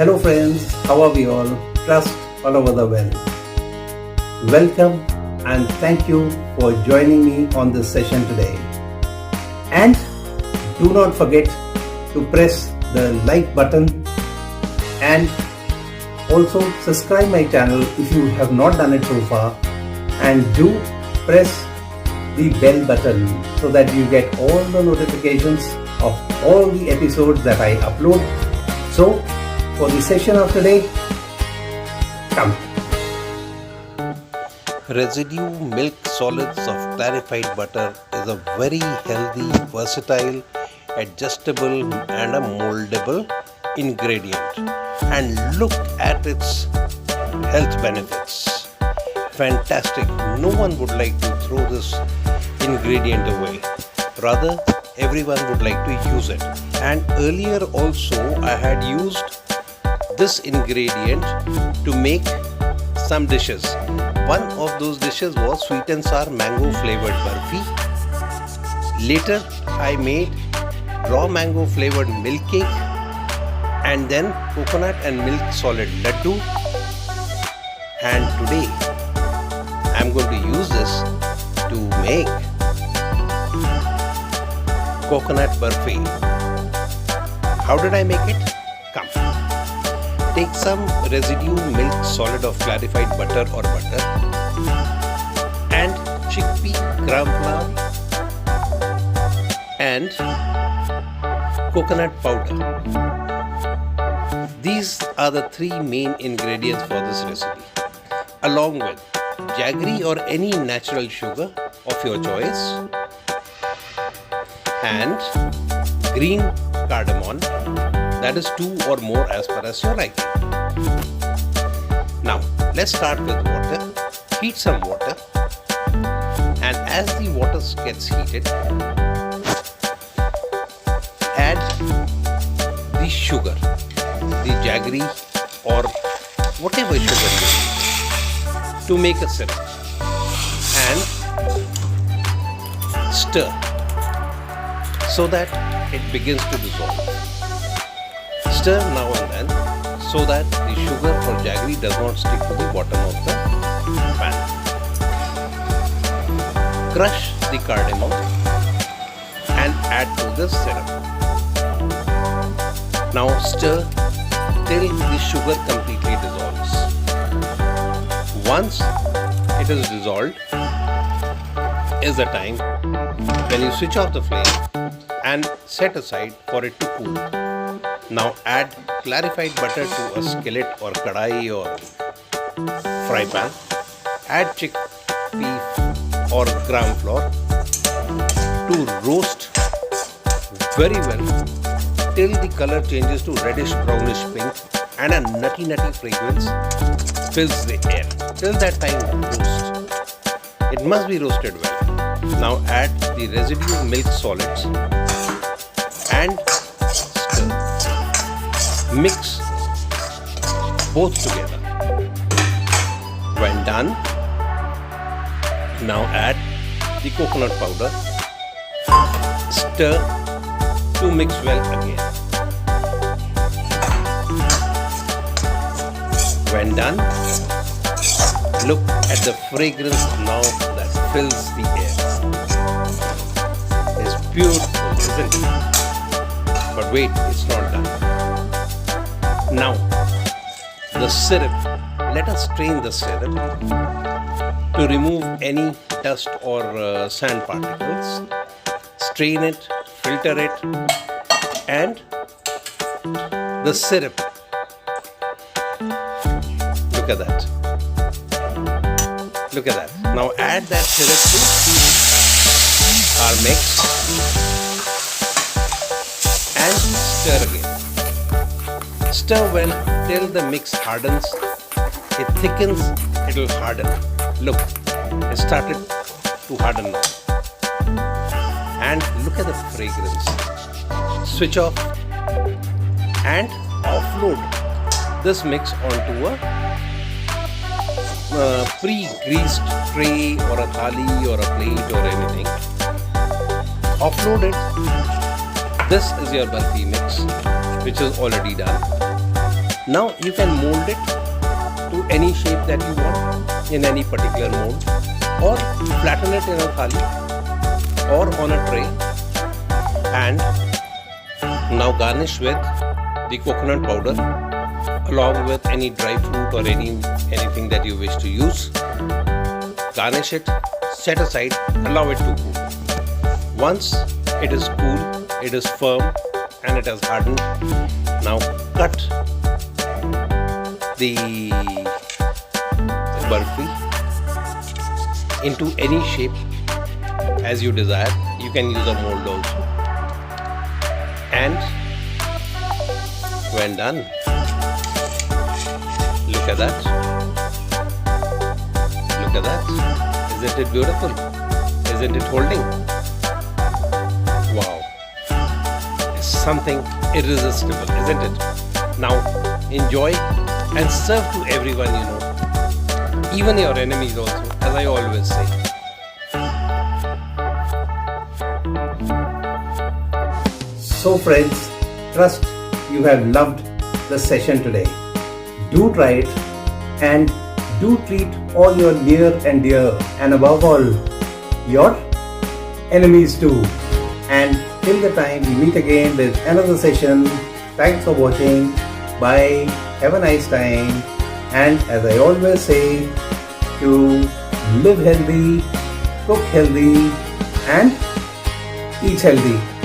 Hello friends, how are we all? Trust all over the world. Welcome and thank you for joining me on this session today. And do not forget to press the like button and also subscribe my channel if you have not done it so far, and do press the bell button so that you get all the notifications of all the episodes that I upload. So for the session of today, come. Residue milk solids of clarified butter is a very healthy, versatile, adjustable and a moldable ingredient. And look at its health benefits. Fantastic. No one would like to throw this ingredient away. Rather, everyone would like to use it. And earlier also I had used this ingredient to make some dishes. One of those dishes was sweet and sour mango flavored burfi. Later I made raw mango flavored milk cake, and then coconut and milk solid laddu. And today I am going to use this to make coconut burfi. How did I make it? Come. Take some residue milk solid of clarified butter or butter and chickpea gram flour and coconut powder. These are the three main ingredients for this recipe, along with jaggery or any natural sugar of your choice and green cardamom, that is 2 or more as per as your liking. Now let's start with water. Heat some water, and as the water gets heated, add the sugar, the jaggery or whatever sugar you use to make a syrup, and stir so that it begins to dissolve. Stir now and then so that the sugar or jaggery does not stick to the bottom of the pan. Crush the cardamom and add to the syrup. Now stir till the sugar completely dissolves. Once it is dissolved is the time when you switch off the flame and set aside for it to cool. Now add clarified butter to a skillet or kadai or fry pan. Add chickpea or gram flour to roast very well till the color changes to reddish brownish pink and a nutty fragrance fills the air. Till that time roast. It must be roasted well. Now add the residue milk solids and stir. Mix both together. When done, now add the coconut powder. Stir to mix well again. When done, look at the fragrance now that fills the air. It's beautiful, isn't it? But wait, it's not done. Now, the syrup. Let us strain the syrup to remove any dust or sand particles. Strain it, filter it, and the syrup. Look at that. Look at that. Now add that syrup to our mix and stir again. Stir well till the mix hardens. It thickens, it will harden. Look, it started to harden now. And look at the fragrance. Switch off and offload this mix onto a pre-greased tray or a thali or a plate or anything. Offload it. This is your burfi mix, which is already done. Now you can mold it to any shape that you want in any particular mold, or flatten it in a thali or on a tray, and now garnish with the coconut powder along with any dry fruit or anything that you wish to use. Garnish it, set aside, allow it to cool. Once it is cool, it is firm and it has hardened. Now cut the burfi into any shape as you desire. You can use a mold also. And when done, look at that. Look at that. Isn't it beautiful? Isn't it holding? Wow. It's something irresistible, isn't it? Now enjoy and serve to everyone you know. Even your enemies also, as I always say. So friends, trust you have loved the session today. Do try it and do treat all your near and dear, and above all, your enemies too. And till the time we meet again with another session, thanks for watching. Bye. Have a nice time. And as I always say, to live healthy, cook healthy, and eat healthy.